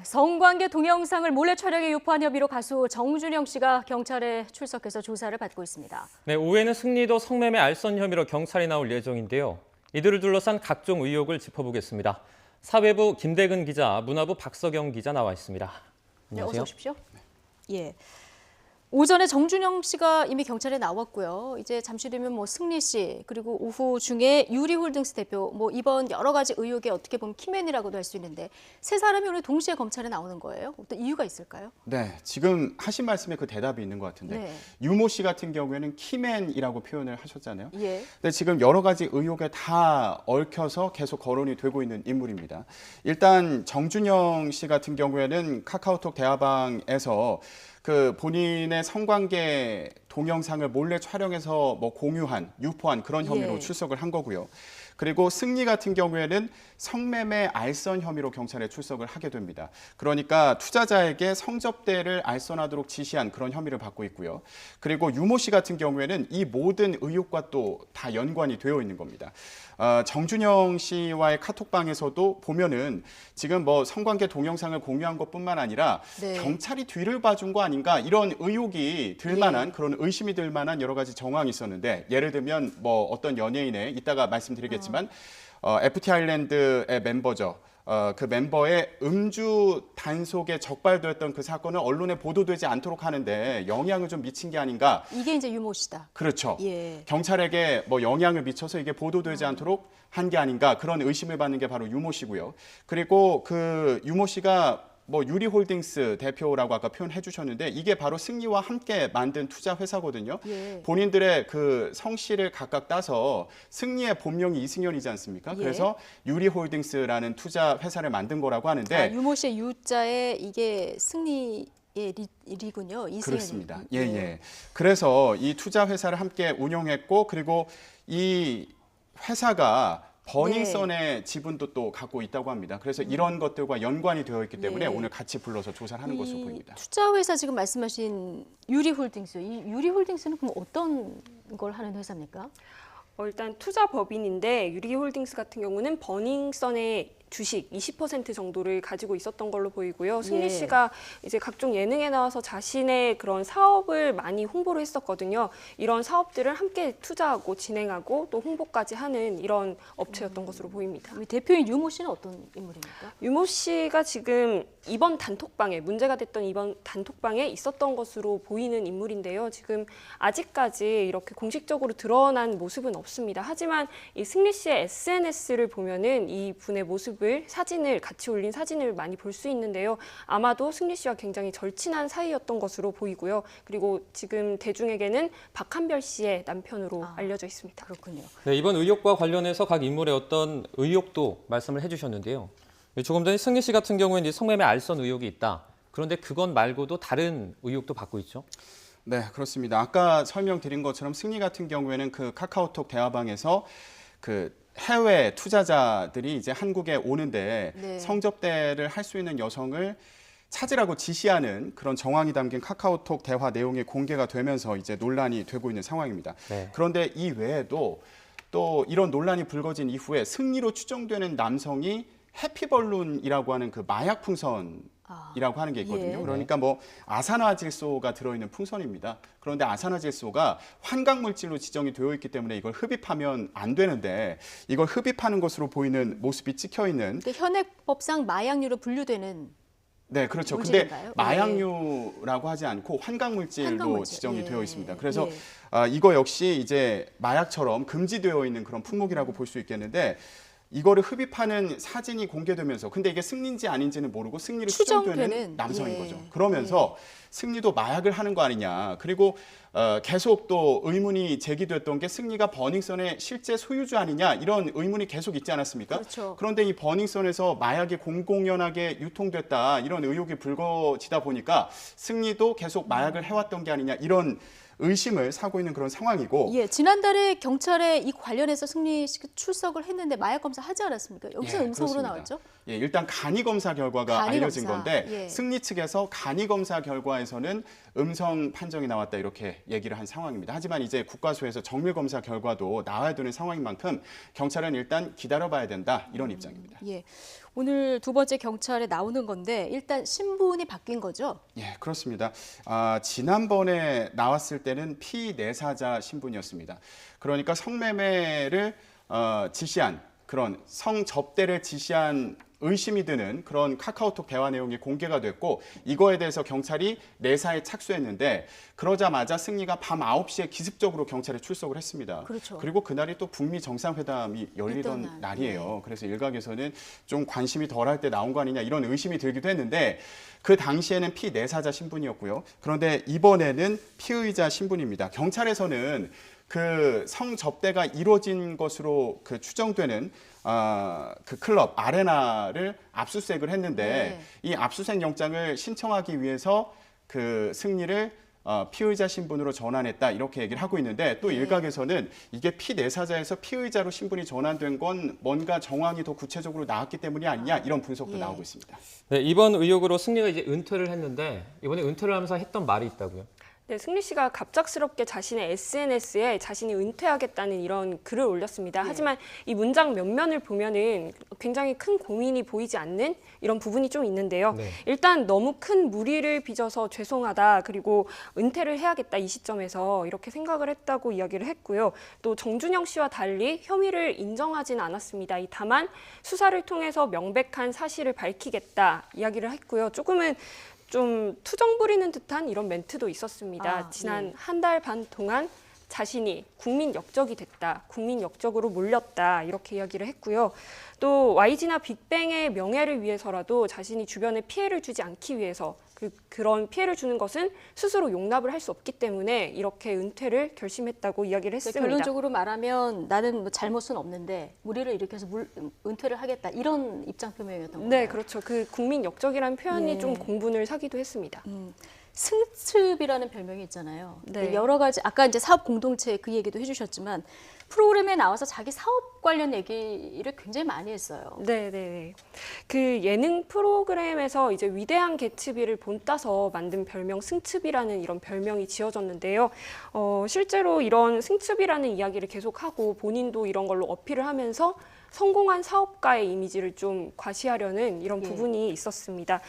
성관계 동영상을 몰래 촬영해 유포한 혐의로 가수 정준영 씨가 경찰에 출석해서 조사를 받고 있습니다. 네, 오후에는 승리도 성매매 알선 혐의로 경찰이 나올 예정인데요. 이들을 둘러싼 각종 의혹을 짚어보겠습니다. 사회부 김대근 기자, 문화부 박석영 기자 나와 있습니다. 안녕하세요. 네, 어서 오십시오. 예. 오전에 정준영 씨가 이미 경찰에 나왔고요. 이제 잠시 뒤면 승리 씨 그리고 오후 중에 유리홀딩스 대표 이번 여러 가지 의혹에 어떻게 보면 키맨이라고도 할 수 있는데 세 사람이 오늘 동시에 검찰에 나오는 거예요. 어떤 이유가 있을까요? 네, 지금 하신 말씀에 그 대답이 있는 것 같은데 네. 유모 씨 같은 경우에는 키맨이라고 표현을 하셨잖아요. 예. 근데 지금 여러 가지 의혹에 다 얽혀서 계속 거론이 되고 있는 인물입니다. 일단 정준영 씨 같은 경우에는 카카오톡 대화방에서 그 본인의 성관계 동영상을 몰래 촬영해서 공유한, 유포한 그런 혐의로 예. 출석을 한 거고요. 그리고 승리 같은 경우에는 성매매 알선 혐의로 경찰에 출석을 하게 됩니다. 그러니까 투자자에게 성접대를 알선하도록 지시한 그런 혐의를 받고 있고요. 그리고 유모 씨 같은 경우에는 이 모든 의혹과 또 다 연관이 되어 있는 겁니다. 정준영 씨와의 카톡방에서도 보면은 지금 성관계 동영상을 공유한 것뿐만 아니라 네. 경찰이 뒤를 봐준 거 아닌가 이런 의혹이 들만한 그런 의심이 들만한 여러 가지 정황이 있었는데 예를 들면 어떤 연예인의 이따가 말씀드리겠지만 FT 아일랜드의 멤버죠. 그 멤버의 음주 단속에 적발되었던 그 사건은 언론에 보도되지 않도록 하는데 영향을 좀 미친 게 아닌가. 이게 이제 유모 씨다. 그렇죠. 예. 경찰에게 영향을 미쳐서 이게 보도되지 않도록 한 게 아닌가 그런 의심을 받는 게 바로 유모 씨고요. 그리고 그 유모 씨가 유리홀딩스 대표라고 아까 표현해 주셨는데 이게 바로 승리와 함께 만든 투자 회사거든요. 예. 본인들의 그 성씨를 각각 따서 승리의 본명이 이승현이지 않습니까? 예. 그래서 유리홀딩스라는 투자 회사를 만든 거라고 하는데 유모 씨의 유자에 이게 승리의 리군요. 이승현이. 그렇습니다. 예. 그래서 이 투자 회사를 함께 운영했고 그리고 이 회사가 버닝썬의 지분도 또 갖고 있다고 합니다. 그래서 이런 것들과 연관이 되어 있기 때문에 오늘 같이 불러서 조사를 하는 것으로 보입니다. 투자회사 지금 말씀하신 유리홀딩스, 이 유리홀딩스는 그럼 어떤 걸 하는 회사입니까? 일단 투자법인인데 유리홀딩스 같은 경우는 버닝썬의 주식 20% 정도를 가지고 있었던 걸로 보이고요. 승리 씨가 이제 각종 예능에 나와서 자신의 그런 사업을 많이 홍보를 했었거든요. 이런 사업들을 함께 투자하고 진행하고 또 홍보까지 하는 이런 업체였던 것으로 보입니다. 대표인 유모 씨는 어떤 인물입니까? 유모 씨가 지금 이번 단톡방에 문제가 됐던 이번 단톡방에 있었던 것으로 보이는 인물인데요. 지금 아직까지 이렇게 공식적으로 드러난 모습은 없습니다. 하지만 이 승리 씨의 SNS를 보면은 이 분의 모습을 사진을 같이 올린 사진을 많이 볼 수 있는데요. 아마도 승리 씨와 굉장히 절친한 사이였던 것으로 보이고요. 그리고 지금 대중에게는 박한별 씨의 남편으로 알려져 있습니다. 그렇군요. 네, 이번 의혹과 관련해서 각 인물의 어떤 의혹도 말씀을 해주셨는데요. 조금 전에 승리 씨 같은 경우에는 성매매 알선 의혹이 있다. 그런데 그건 말고도 다른 의혹도 받고 있죠. 네, 그렇습니다. 아까 설명드린 것처럼 승리 같은 경우에는 그 카카오톡 대화방에서 그 해외 투자자들이 이제 한국에 오는데 성접대를 할 수 있는 여성을 찾으라고 지시하는 그런 정황이 담긴 카카오톡 대화 내용이 공개가 되면서 이제 논란이 되고 있는 상황입니다. 네. 그런데 이 외에도 또 이런 논란이 불거진 이후에 승리로 추정되는 남성이 해피벌룬이라고 하는 그 마약 풍선이라고 하는 게 있거든요. 그러니까 아산화질소가 들어있는 풍선입니다. 그런데 아산화질소가 환각물질로 지정이 되어 있기 때문에 이걸 흡입하면 안 되는데 이걸 흡입하는 것으로 보이는 모습이 찍혀 있는. 현행법상 마약류로 분류되는. 네, 그렇죠. 물질인가요? 근데 마약류라고 하지 않고 환각물질로 지정이 되어 있습니다. 그래서 이거 역시 이제 마약처럼 금지되어 있는 그런 품목이라고 볼 수 있겠는데 이거를 흡입하는 사진이 공개되면서 근데 이게 승리인지 아닌지는 모르고 승리를 추정되는 남성인 거죠. 그러면서 승리도 마약을 하는 거 아니냐. 그리고 계속 또 의문이 제기됐던 게 승리가 버닝썬의 실제 소유주 아니냐 이런 의문이 계속 있지 않았습니까? 그렇죠. 그런데 이 버닝썬에서 마약이 공공연하게 유통됐다 이런 의혹이 불거지다 보니까 승리도 계속 마약을 해왔던 게 아니냐 이런 의심을 사고 있는 그런 상황이고. 지난달에 경찰에 이 관련해서 승리 씨가 출석을 했는데 마약 검사 하지 않았습니까? 여기서 음성으로 그렇습니다. 나왔죠? 일단 간이 검사 결과가 간이 알려진 검사. 건데 승리 측에서 간이 검사 결과에서는 음성 판정이 나왔다 이렇게 얘기를 한 상황입니다. 하지만 이제 국과수에서 정밀 검사 결과도 나와야 되는 상황인 만큼 경찰은 일단 기다려봐야 된다 이런 입장입니다. 예. 오늘 두 번째 경찰에 나오는 건데 일단 신분이 바뀐 거죠? 예, 그렇습니다. 지난번에 나왔을 때는 피내사자 신분이었습니다. 그러니까 성매매를 지시한 그런 성접대를 지시한 의심이 드는 그런 카카오톡 대화 내용이 공개가 됐고 이거에 대해서 경찰이 내사에 착수했는데 그러자마자 승리가 밤 9시에 기습적으로 경찰에 출석을 했습니다. 그렇죠. 그리고 그날이 또 북미 정상회담이 열리던 날이에요. 그래서 일각에서는 좀 관심이 덜할 때 나온 거 아니냐 이런 의심이 들기도 했는데 그 당시에는 피내사자 신분이었고요. 그런데 이번에는 피의자 신분입니다. 경찰에서는 그 성접대가 이루어진 것으로 그 추정되는 그 클럽 아레나를 압수수색을 했는데 이 압수수색 영장을 신청하기 위해서 그 승리를 피의자 신분으로 전환했다 이렇게 얘기를 하고 있는데 또 일각에서는 이게 피내사자에서 피의자로 신분이 전환된 건 뭔가 정황이 더 구체적으로 나왔기 때문이 아니냐 이런 분석도 나오고 있습니다. 네, 이번 의혹으로 승리가 이제 은퇴를 했는데 이번에 은퇴를 하면서 했던 말이 있다고요? 네, 승리 씨가 갑작스럽게 자신의 SNS에 자신이 은퇴하겠다는 이런 글을 올렸습니다. 하지만 이 문장 몇면을 보면은 굉장히 큰 고민이 보이지 않는 이런 부분이 좀 있는데요. 네. 일단 너무 큰 무리를 빚어서 죄송하다. 그리고 은퇴를 해야겠다 이 시점에서 이렇게 생각을 했다고 이야기를 했고요. 또 정준영 씨와 달리 혐의를 인정하지는 않았습니다. 다만 수사를 통해서 명백한 사실을 밝히겠다 이야기를 했고요. 조금은 좀 투정 부리는 듯한 이런 멘트도 있었습니다. 지난 한 달 반 동안 자신이 국민 역적이 됐다, 국민 역적으로 몰렸다 이렇게 이야기를 했고요. 또 YG나 빅뱅의 명예를 위해서라도 자신이 주변에 피해를 주지 않기 위해서 그런 피해를 주는 것은 스스로 용납을 할 수 없기 때문에 이렇게 은퇴를 결심했다고 이야기를 했습니다. 결론적으로 말하면 나는 뭐 잘못은 없는데 무리를 일으켜서 은퇴를 하겠다 이런 입장 표명이었던 건가요? 네, 그렇죠. 그 국민 역적이라는 표현이 예. 좀 공분을 사기도 했습니다. 승습이라는 별명이 있잖아요. 네. 여러 가지 아까 이제 사업 공동체 그 얘기도 해주셨지만 프로그램에 나와서 자기 사업 관련 얘기를 굉장히 많이 했어요. 네. 그 예능 프로그램에서 이제 위대한 개츠비를 본따서 만든 별명 승츠비라는 이런 별명이 지어졌는데요. 실제로 이런 승츠비라는 이야기를 계속하고 본인도 이런 걸로 어필을 하면서 성공한 사업가의 이미지를 좀 과시하려는 이런 부분이 있었습니다.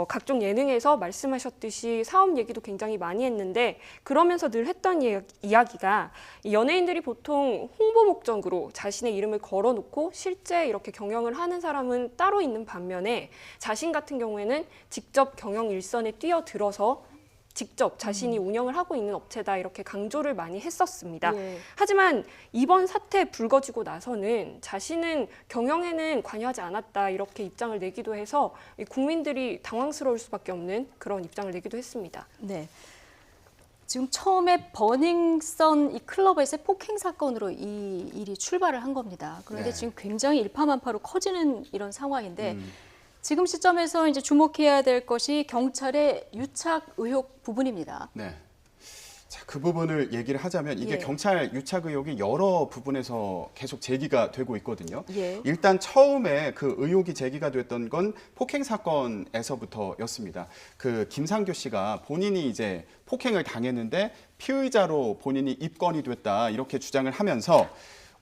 각종 예능에서 말씀하셨듯이 사업 얘기도 굉장히 많이 했는데 그러면서 늘 했던 이야기가 연예인들이 보통 홍보 목적으로 자신의 이름을 걸어놓고 실제 이렇게 경영을 하는 사람은 따로 있는 반면에 자신 같은 경우에는 직접 경영 일선에 뛰어들어서 직접 자신이 운영을 하고 있는 업체다 이렇게 강조를 많이 했었습니다. 하지만 이번 사태에 불거지고 나서는 자신은 경영에는 관여하지 않았다 이렇게 입장을 내기도 해서 국민들이 당황스러울 수밖에 없는 그런 입장을 내기도 했습니다. 네. 지금 처음에 버닝썬 이 클럽에서의 폭행 사건으로 이 일이 출발을 한 겁니다. 그런데 지금 굉장히 일파만파로 커지는 이런 상황인데 지금 시점에서 이제 주목해야 될 것이 경찰의 유착 의혹 부분입니다. 네. 자, 그 부분을 얘기를 하자면 이게 경찰 유착 의혹이 여러 부분에서 계속 제기가 되고 있거든요. 일단 처음에 그 의혹이 제기가 됐던 건 폭행 사건에서부터였습니다. 그 김상규 씨가 본인이 이제 폭행을 당했는데 피의자로 본인이 입건이 됐다 이렇게 주장을 하면서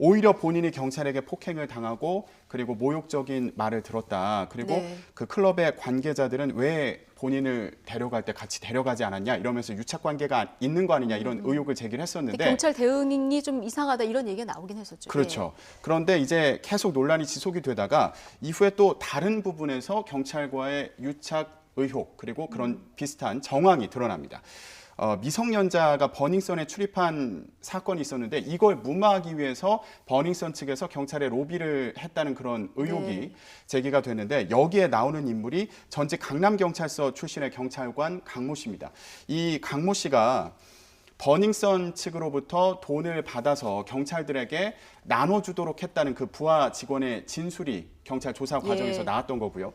오히려 본인이 경찰에게 폭행을 당하고 그리고 모욕적인 말을 들었다. 그리고 그 클럽의 관계자들은 왜 본인을 데려갈 때 같이 데려가지 않았냐 이러면서 유착 관계가 있는 거 아니냐 이런 의혹을 제기를 했었는데 경찰 대응이 좀 이상하다 이런 얘기가 나오긴 했었죠. 그렇죠. 그런데 이제 계속 논란이 지속이 되다가 이후에 또 다른 부분에서 경찰과의 유착 의혹 그리고 그런 비슷한 정황이 드러납니다. 미성년자가 버닝썬에 출입한 사건이 있었는데 이걸 무마하기 위해서 버닝썬 측에서 경찰에 로비를 했다는 그런 의혹이 제기가 됐는데 여기에 나오는 인물이 전직 강남경찰서 출신의 경찰관 강모 씨입니다. 이 강모 씨가 버닝썬 측으로부터 돈을 받아서 경찰들에게 나눠주도록 했다는 그 부하 직원의 진술이 경찰 조사 과정에서 나왔던 거고요.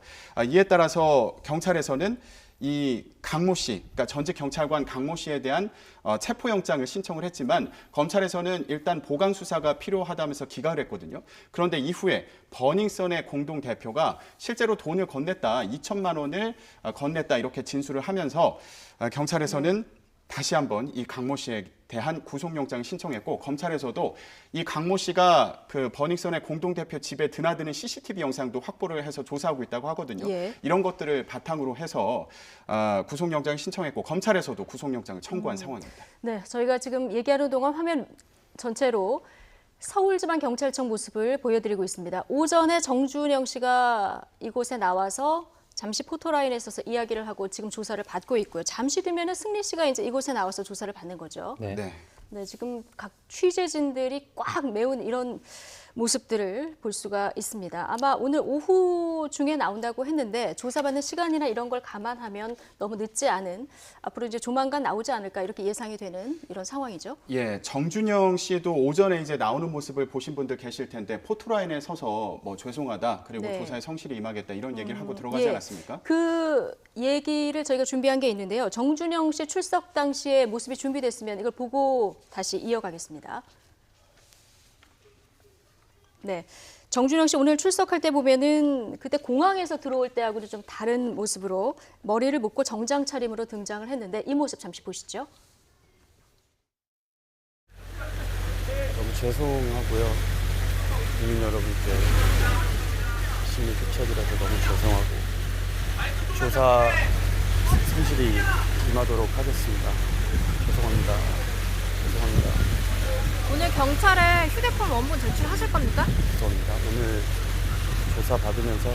이에 따라서 경찰에서는 이 강모 씨, 그러니까 전직 경찰관 강모 씨에 대한 체포영장을 신청을 했지만 검찰에서는 일단 보강 수사가 필요하다면서 기각을 했거든요. 그런데 이후에 버닝썬의 공동 대표가 실제로 돈을 건넸다, 2천만 원을 건넸다 이렇게 진술을 하면서 경찰에서는 다시 한번 이 강모 씨에 대한 구속영장을 신청했고 검찰에서도 이 강모 씨가 그 버닝썬의 공동대표 집에 드나드는 CCTV 영상도 확보를 해서 조사하고 있다고 하거든요. 예. 이런 것들을 바탕으로 해서 구속영장을 신청했고 검찰에서도 구속영장을 청구한 상황입니다. 네, 저희가 지금 얘기하는 동안 화면 전체로 서울지방경찰청 모습을 보여드리고 있습니다. 오전에 정준영 씨가 이곳에 나와서 잠시 포토라인에 서서 이야기를 하고 지금 조사를 받고 있고요. 잠시 뒤면은 승리 씨가 이제 이곳에 나와서 조사를 받는 거죠. 네. 네. 네, 지금 각 취재진들이 꽉 메운 이런 모습들을 볼 수가 있습니다. 아마 오늘 오후 중에 나온다고 했는데 조사받는 시간이나 이런 걸 감안하면 너무 늦지 않은 앞으로 이제 조만간 나오지 않을까 이렇게 예상이 되는 이런 상황이죠. 예, 정준영 씨도 오전에 이제 나오는 모습을 보신 분들 계실 텐데 포토라인에 서서 뭐 죄송하다 그리고 네. 조사에 성실히 임하겠다 이런 얘기를 하고 들어가지 예. 않았습니까? 그 얘기를 저희가 준비한 게 있는데요. 정준영 씨 출석 당시에 모습이 준비됐으면 이걸 보고 다시 이어가겠습니다. 네. 정준영 씨 오늘 출석할 때 보면은 그때 공항에서 들어올 때하고는 좀 다른 모습으로 머리를 묶고 정장 차림으로 등장을 했는데 이 모습 잠시 보시죠. 너무 죄송하고요. 국민 여러분께 심히 부처드려서 너무 죄송하고 조사 성실히 임하도록 하겠습니다. 죄송합니다. 죄송합니다. 오늘 경찰에 휴대폰 원본 제출하실 겁니까? 죄송합니다. 오늘 조사 받으면서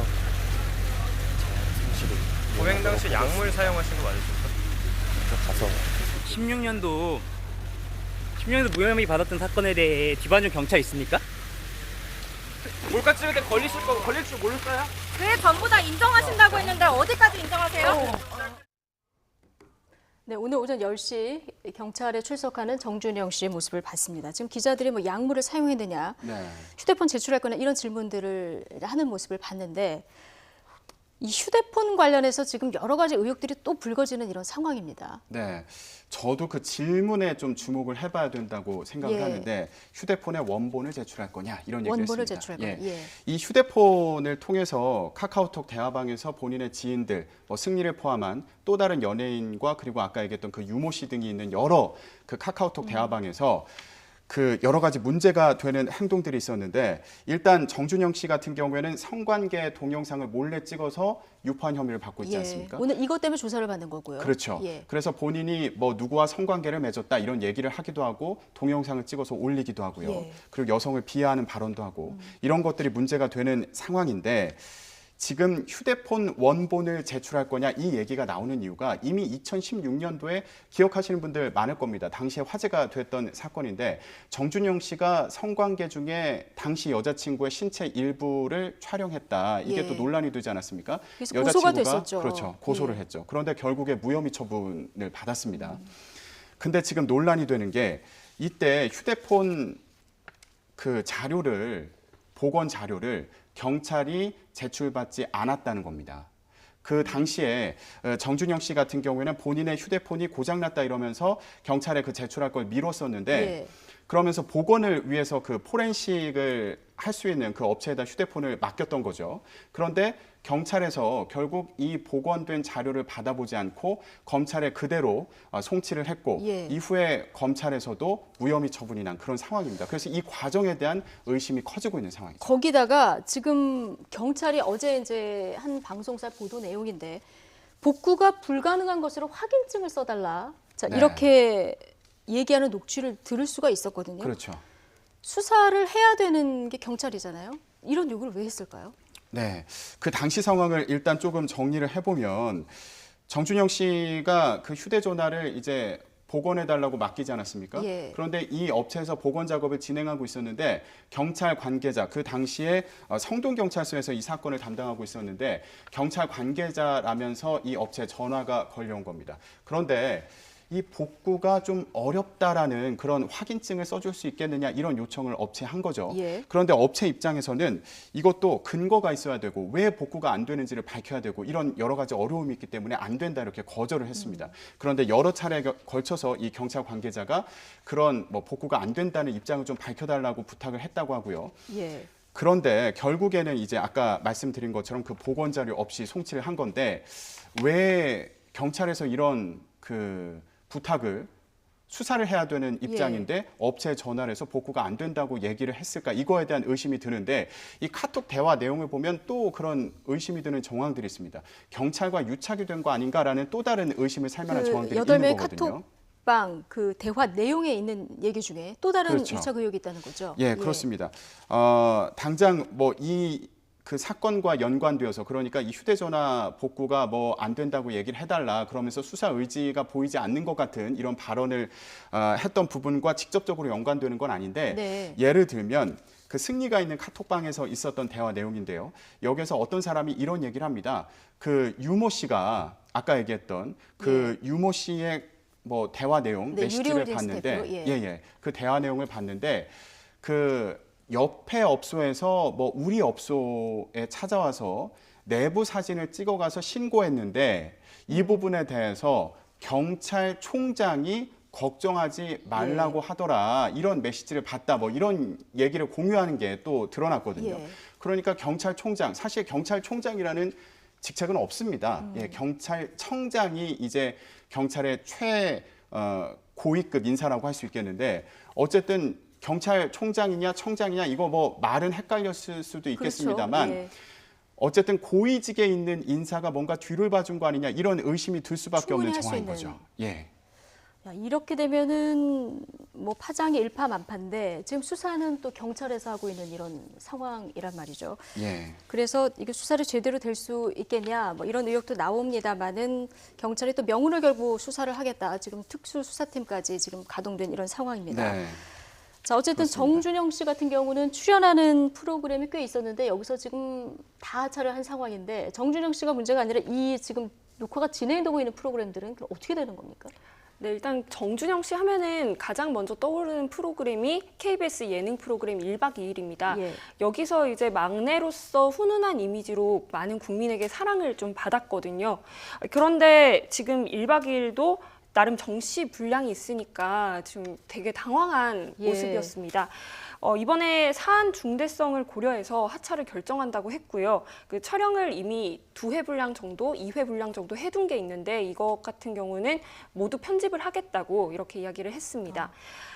성실히 범행 당시 약물 사용하신 거 맞으십니까? 가서 16년도 무혐의 받았던 사건에 대해 뒤반전 경찰 있습니까? 몰카 찍을 때 걸릴 줄 몰랐어요? 왜 전부 다 인정하신다고 했는데 어디까지 인정하세요? 네, 오늘 오전 10시 경찰에 출석하는 정준영 씨의 모습을 봤습니다. 지금 기자들이 뭐 약물을 사용했느냐, 네. 휴대폰 제출할 거냐 이런 질문들을 하는 모습을 봤는데 이 휴대폰 관련해서 지금 여러 가지 의혹들이 또 불거지는 이런 상황입니다. 네. 저도 그 질문에 좀 주목을 해봐야 된다고 생각을 예. 하는데 휴대폰에 원본을 제출할 거냐 이런 얘기를 원본을 했습니다. 제출할 거냐. 예. 이 휴대폰을 통해서 카카오톡 대화방에서 본인의 지인들, 승리를 포함한 또 다른 연예인과 그리고 아까 얘기했던 그 유모 씨 등이 있는 여러 그 카카오톡 대화방에서 그 여러 가지 문제가 되는 행동들이 있었는데 일단 정준영 씨 같은 경우에는 성관계 동영상을 몰래 찍어서 유포한 혐의를 받고 있지 않습니까? 오늘 이것 때문에 조사를 받는 거고요. 그렇죠. 예. 그래서 본인이 뭐 누구와 성관계를 맺었다 이런 얘기를 하기도 하고 동영상을 찍어서 올리기도 하고요. 예. 그리고 여성을 비하하는 발언도 하고 이런 것들이 문제가 되는 상황인데 지금 휴대폰 원본을 제출할 거냐 이 얘기가 나오는 이유가 이미 2016년도에 기억하시는 분들 많을 겁니다. 당시에 화제가 됐던 사건인데 정준영 씨가 성관계 중에 당시 여자친구의 신체 일부를 촬영했다. 이게 예. 또 논란이 되지 않았습니까? 그래서 고소가 됐었죠. 그렇죠. 고소를 예. 했죠. 그런데 결국에 무혐의 처분을 받았습니다. 근데 지금 논란이 되는 게 이때 휴대폰 그 자료를 복원 자료를 경찰이 제출받지 않았다는 겁니다. 그 당시에 정준영 씨 같은 경우에는 본인의 휴대폰이 고장났다 이러면서 경찰에 그 제출할 걸 미뤘었는데 예. 그러면서 복원을 위해서 그 포렌식을 할 수 있는 그 업체에다 휴대폰을 맡겼던 거죠. 그런데 경찰에서 결국 이 복원된 자료를 받아보지 않고 검찰에 그대로 송치를 했고 예. 이후에 검찰에서도 무혐의 처분이 난 그런 상황입니다. 그래서 이 과정에 대한 의심이 커지고 있는 상황이죠. 거기다가 지금 경찰이 어제 이제 한 방송사 보도 내용인데 복구가 불가능한 것으로 확인증을 써달라. 자, 네. 이렇게 얘기하는 녹취를 들을 수가 있었거든요. 그렇죠. 수사를 해야 되는 게 경찰이잖아요. 이런 요구를 왜 했을까요? 네, 그 당시 상황을 일단 조금 정리를 해보면 정준영 씨가 그 휴대전화를 이제 복원해달라고 맡기지 않았습니까? 예. 그런데 이 업체에서 복원 작업을 진행하고 있었는데 경찰 관계자, 그 당시에 성동경찰서에서 이 사건을 담당하고 있었는데 경찰 관계자라면서 이 업체에 전화가 걸려온 겁니다. 그런데 이 복구가 좀 어렵다라는 그런 확인증을 써줄 수 있겠느냐 이런 요청을 업체에 한 거죠. 예. 그런데 업체 입장에서는 이것도 근거가 있어야 되고 왜 복구가 안 되는지를 밝혀야 되고 이런 여러 가지 어려움이 있기 때문에 안 된다 이렇게 거절을 했습니다. 그런데 여러 차례에 걸쳐서 이 경찰 관계자가 그런 뭐 복구가 안 된다는 입장을 좀 밝혀달라고 부탁을 했다고 하고요. 예. 그런데 결국에는 이제 아까 말씀드린 것처럼 그 복원 자료 없이 송치를 한 건데 왜 경찰에서 이런 그 부탁을 수사를 해야 되는 입장인데 업체에 전화를 해서 복구가 안 된다고 얘기를 했을까? 이거에 대한 의심이 드는데 이 카톡 대화 내용을 보면 또 그런 의심이 드는 정황들이 있습니다. 경찰과 유착이 된 거 아닌가라는 또 다른 의심을 살 만한 정황들이 있는 8명의 거거든요. 카톡방 그 대화 내용에 있는 얘기 중에 또 다른 그렇죠. 유착 의혹이 있다는 거죠. 예, 그렇습니다. 당장 뭐 그 사건과 연관되어서 그러니까 이 휴대전화 복구가 뭐 안 된다고 얘기를 해달라 그러면서 수사 의지가 보이지 않는 것 같은 이런 발언을 했던 부분과 직접적으로 연관되는 건 아닌데 네. 예를 들면 그 승리가 있는 카톡방에서 있었던 대화 내용인데요. 여기서 어떤 사람이 이런 얘기를 합니다. 그 유모 씨가 아까 얘기했던 그 유모 씨의 뭐 대화 내용 네, 메시지를 유리홀딩스 봤는데 대표, 그 대화 내용을 봤는데 그 옆에 업소에서 뭐 우리 업소에 찾아와서 내부 사진을 찍어가서 신고했는데 이 부분에 대해서 경찰총장이 걱정하지 말라고 하더라 이런 메시지를 봤다 뭐 이런 얘기를 공유하는 게 또 드러났거든요. 그러니까 경찰총장 사실 경찰총장이라는 직책은 없습니다. 경찰청장이 이제 경찰의 고위급 인사라고 할 수 있겠는데 어쨌든 경찰총장이냐 청장이냐 이거 뭐 말은 헷갈렸을 수도 있겠습니다만 그렇죠. 어쨌든 고위직에 있는 인사가 뭔가 뒤를 봐준 거 아니냐 이런 의심이 들 수밖에 없는 충분히 할 수 정황인 있는. 거죠. 예. 야, 이렇게 되면은 뭐 파장이 일파만파인데 지금 수사는 또 경찰에서 하고 있는 이런 상황이란 말이죠. 예. 그래서 이게 수사를 제대로 될 수 있겠냐 뭐 이런 의혹도 나옵니다만은 경찰이 또 명운을 걸고 수사를 하겠다. 지금 특수수사팀까지 지금 가동된 이런 상황입니다. 네. 자, 어쨌든 그렇습니다. 정준영 씨 같은 경우는 출연하는 프로그램이 꽤 있었는데 여기서 지금 다 하차를 한 상황인데 정준영 씨가 문제가 아니라 이 지금 녹화가 진행되고 있는 프로그램들은 그럼 어떻게 되는 겁니까? 네, 일단 정준영 씨 하면은 가장 먼저 떠오르는 프로그램이 KBS 예능 프로그램 1박 2일입니다. 예. 여기서 이제 막내로서 훈훈한 이미지로 많은 국민에게 사랑을 좀 받았거든요. 그런데 지금 1박 2일도 나름 정시분량이 있으니까 좀 되게 당황한 예. 모습이었습니다. 이번에 사안 중대성을 고려해서 하차를 결정한다고 했고요. 그 촬영을 이미 2회 분량 정도, 2회 분량 정도 해둔 게 있는데 이것 같은 경우는 모두 편집을 하겠다고 이렇게 이야기를 했습니다.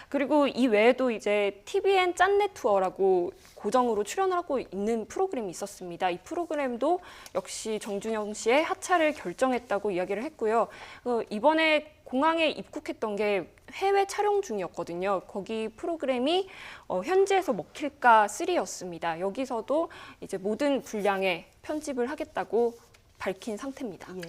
그리고 이 외에도 이제 TVN 짠내 투어라고 고정으로 출연하고 있는 프로그램이 있었습니다. 이 프로그램도 역시 정준영 씨의 하차를 결정했다고 이야기를 했고요. 이번에 공항에 입국했던 게 해외 촬영 중이었거든요. 거기 프로그램이 현지에서 먹힐까 3였습니다. 여기서도 이제 모든 분량에 편집을 하겠다고 밝힌 상태입니다. 예.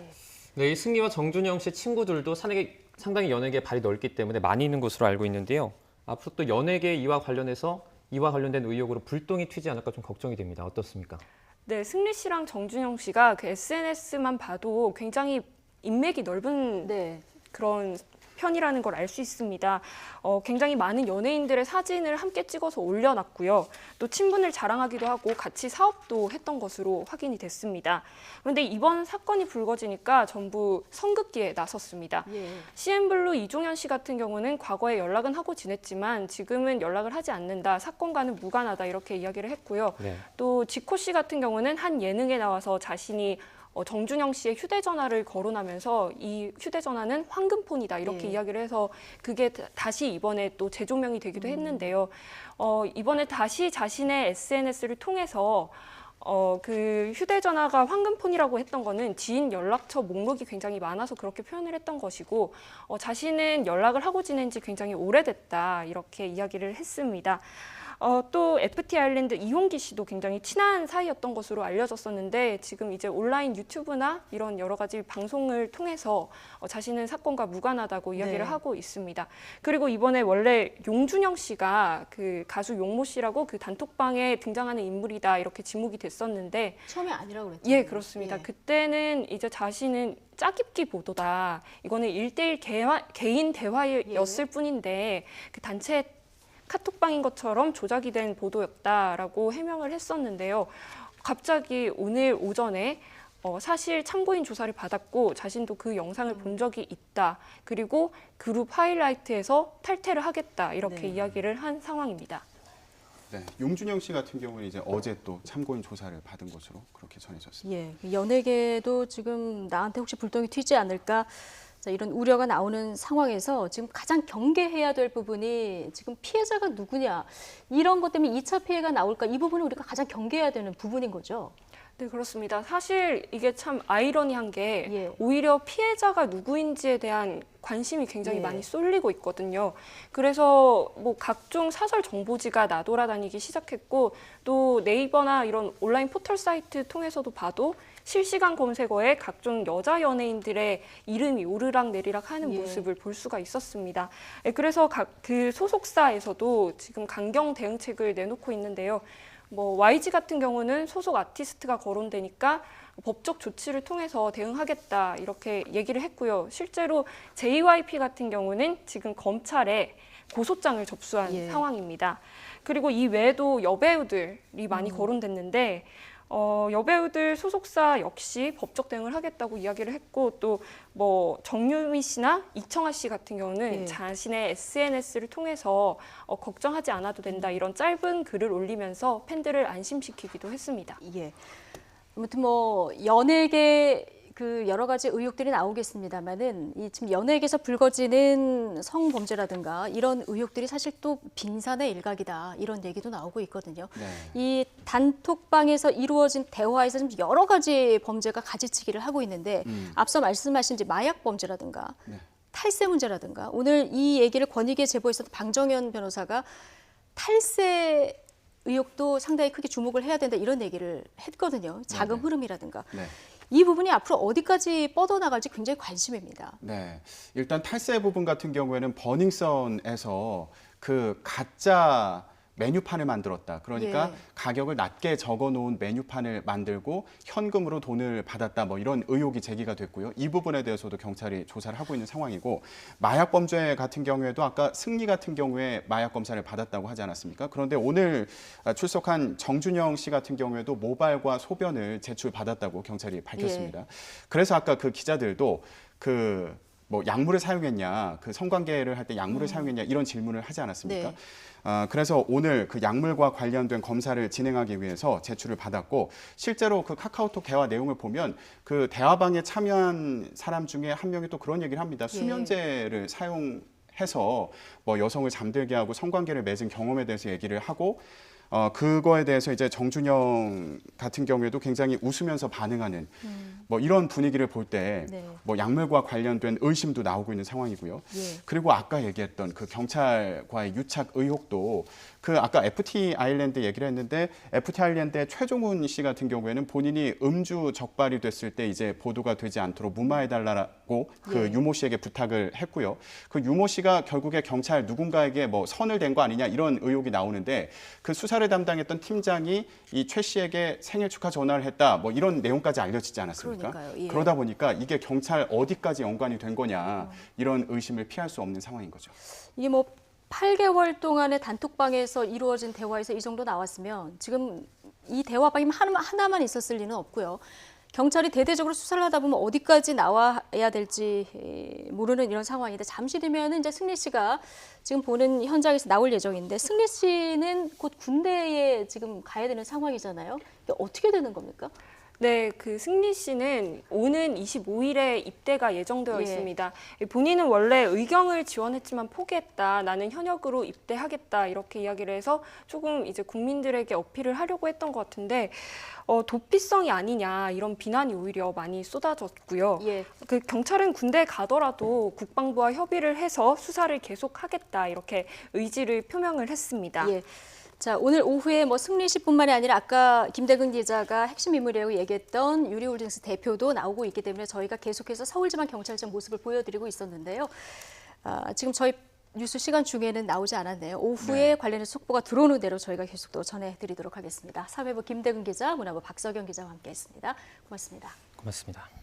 네, 이 승리와 정준영 씨 친구들도 상당히 연예계에 발이 넓기 때문에 많이 있는 것으로 알고 있는데요. 앞으로 또 연예계 이와 관련된 의혹으로 불똥이 튀지 않을까 좀 걱정이 됩니다. 어떻습니까? 네, 승리 씨랑 정준영 씨가 그 SNS만 봐도 굉장히 인맥이 넓은 네. 그런 편이라는 걸 알 수 있습니다. 굉장히 많은 연예인들의 사진을 함께 찍어서 올려놨고요. 또 친분을 자랑하기도 하고 같이 사업도 했던 것으로 확인이 됐습니다. 그런데 이번 사건이 불거지니까 전부 선긋기에 나섰습니다. 예. CN블루 이종현 씨 같은 경우는 과거에 연락은 하고 지냈지만 지금은 연락을 하지 않는다. 사건과는 무관하다. 이렇게 이야기를 했고요. 네. 또 지코 씨 같은 경우는 한 예능에 나와서 자신이 정준영 씨의 휴대전화를 거론하면서 이 휴대전화는 황금폰이다 이렇게 이야기를 해서 그게 다시 이번에 또 재조명이 되기도 했는데요. 이번에 다시 자신의 SNS를 통해서 그 휴대전화가 황금폰이라고 했던 거는 지인 연락처 목록이 굉장히 많아서 그렇게 표현을 했던 것이고 자신은 연락을 하고 지낸 지 굉장히 오래됐다 이렇게 이야기를 했습니다. 또 FT 아일랜드 이홍기 씨도 굉장히 친한 사이였던 것으로 알려졌었는데 지금 이제 온라인 유튜브나 이런 여러 가지 방송을 통해서 자신은 사건과 무관하다고 이야기를 하고 있습니다. 그리고 이번에 원래 용준영 씨가 그 가수 용모 씨라고 그 단톡방에 등장하는 인물이다 이렇게 지목이 됐었는데 처음에 아니라고 그랬죠. 예, 그렇습니다. 그때는 이제 자신은 짜깁기 보도다. 이거는 1대1 개인 대화였을 뿐인데 그 단체 카톡방인 것처럼 조작이 된 보도였다라고 해명을 했었는데요. 갑자기 오늘 오전에 사실 참고인 조사를 받았고 자신도 그 영상을 본 적이 있다. 그리고 그룹 하이라이트에서 탈퇴를 하겠다. 이렇게 이야기를 한 상황입니다. 네, 용준영 씨 같은 경우는 이제 어제 또 참고인 조사를 받은 것으로 그렇게 전해졌습니다. 예, 연예계도 지금 나한테 혹시 불똥이 튀지 않을까 자, 이런 우려가 나오는 상황에서 지금 가장 경계해야 될 부분이 지금 피해자가 누구냐 이런 것 때문에 2차 피해가 나올까 이 부분은 우리가 가장 경계해야 되는 부분인 거죠. 네, 그렇습니다. 사실 이게 참 아이러니한 게 예. 오히려 피해자가 누구인지에 대한 관심이 굉장히 예. 많이 쏠리고 있거든요. 그래서 뭐 각종 사설 정보지가 나돌아다니기 시작했고 또 네이버나 이런 온라인 포털 사이트 통해서도 봐도 실시간 검색어에 각종 여자 연예인들의 이름이 오르락 내리락 하는 예. 모습을 볼 수가 있었습니다. 예, 그래서 그 소속사에서도 지금 강경 대응책을 내놓고 있는데요. 뭐 YG 같은 경우는 소속 아티스트가 거론되니까 법적 조치를 통해서 대응하겠다 이렇게 얘기를 했고요. 실제로 JYP 같은 경우는 지금 검찰에 고소장을 접수한 예. 상황입니다. 그리고 이 외에도 여배우들이 많이 거론됐는데 여배우들 소속사 역시 법적 대응을 하겠다고 이야기를 했고 또 뭐 정유미 씨나 이청아 씨 같은 경우는 예. 자신의 SNS를 통해서 걱정하지 않아도 된다 이런 짧은 글을 올리면서 팬들을 안심시키기도 했습니다. 예. 아무튼 뭐 연예계 그 여러 가지 의혹들이 나오겠습니다만은 이 지금 연예계에서 불거지는 성범죄라든가 이런 의혹들이 사실 또 빙산의 일각이다 이런 얘기도 나오고 있거든요. 네. 이 단톡방에서 이루어진 대화에서 좀 여러 가지 범죄가 가지치기를 하고 있는데 앞서 말씀하신 이제 마약 범죄라든가 네. 탈세 문제라든가 오늘 이 얘기를 권익위에 제보했었던 방정현 변호사가 탈세 의혹도 상당히 크게 주목을 해야 된다 이런 얘기를 했거든요. 자금 네네. 흐름이라든가. 네. 이 부분이 앞으로 어디까지 뻗어나갈지 굉장히 관심입니다. 네. 일단 탈세 부분 같은 경우에는 버닝썬에서 그 가짜 메뉴판을 만들었다. 그러니까 예. 가격을 낮게 적어놓은 메뉴판을 만들고 현금으로 돈을 받았다. 뭐 이런 의혹이 제기가 됐고요. 이 부분에 대해서도 경찰이 조사를 하고 있는 상황이고 마약 범죄 같은 경우에도 아까 승리 같은 경우에 마약 검사를 받았다고 하지 않았습니까? 그런데 오늘 출석한 정준영 씨 같은 경우에도 모발과 소변을 제출받았다고 경찰이 밝혔습니다. 예. 그래서 아까 그 기자들도 뭐 약물을 사용했냐, 그 성관계를 할 때 약물을 사용했냐 이런 질문을 하지 않았습니까? 네. 그래서 오늘 그 약물과 관련된 검사를 진행하기 위해서 제출을 받았고 실제로 그 카카오톡 대화 내용을 보면 그 대화방에 참여한 사람 중에 한 명이 또 그런 얘기를 합니다. 수면제를 사용해서 뭐 여성을 잠들게 하고 성관계를 맺은 경험에 대해서 얘기를 하고 그거에 대해서 이제 정준영 같은 경우에도 굉장히 웃으면서 반응하는 뭐 이런 분위기를 볼 때 뭐 네. 약물과 관련된 의심도 나오고 있는 상황이고요. 예. 그리고 아까 얘기했던 그 경찰과의 유착 의혹도 그 아까 FT 아일랜드 얘기를 했는데 FT 아일랜드의 최종훈 씨 같은 경우에는 본인이 음주 적발이 됐을 때 이제 보도가 되지 않도록 무마해달라고 그 유모 씨에게 부탁을 했고요. 그 유모 씨가 결국에 경찰 누군가에게 뭐 선을 댄 거 아니냐 이런 의혹이 나오는데 그 수사를 담당했던 팀장이 이 최 씨에게 생일 축하 전화를 했다 뭐 이런 내용까지 알려지지 않았습니까? 그러니까요. 예. 그러다 보니까 이게 경찰 어디까지 연관이 된 거냐 이런 의심을 피할 수 없는 상황인 거죠. 이게 뭐 8개월 동안의 단톡방에서 이루어진 대화에서 이 정도 나왔으면 지금 이 대화방이 하나만 있었을 리는 없고요. 경찰이 대대적으로 수사를 하다 보면 어디까지 나와야 될지 모르는 이런 상황인데 잠시 뒤면은 이제 승리 씨가 지금 보는 현장에서 나올 예정인데 승리 씨는 곧 군대에 지금 가야 되는 상황이잖아요. 이게 어떻게 되는 겁니까? 네, 그 승리 씨는 오는 25일에 입대가 예정되어 예. 있습니다. 본인은 원래 의경을 지원했지만 포기했다. 나는 현역으로 입대하겠다. 이렇게 이야기를 해서 조금 이제 국민들에게 어필을 하려고 했던 것 같은데 도피성이 아니냐 이런 비난이 오히려 많이 쏟아졌고요. 예. 그 경찰은 군대에 가더라도 국방부와 협의를 해서 수사를 계속하겠다. 이렇게 의지를 표명을 했습니다. 예. 자, 오늘 오후에 뭐 승리 씨뿐만이 아니라 아까 김대근 기자가 핵심 인물이라고 얘기했던 유리홀딩스 대표도 나오고 있기 때문에 저희가 계속해서 서울지방경찰청 모습을 보여드리고 있었는데요. 지금 저희 뉴스 시간 중에는 나오지 않았네요. 오후에 관련해서 속보가 들어오는 대로 저희가 계속 또 전해드리도록 하겠습니다. 사회부 김대근 기자, 문화부 박석영 기자와 함께했습니다. 고맙습니다. 고맙습니다.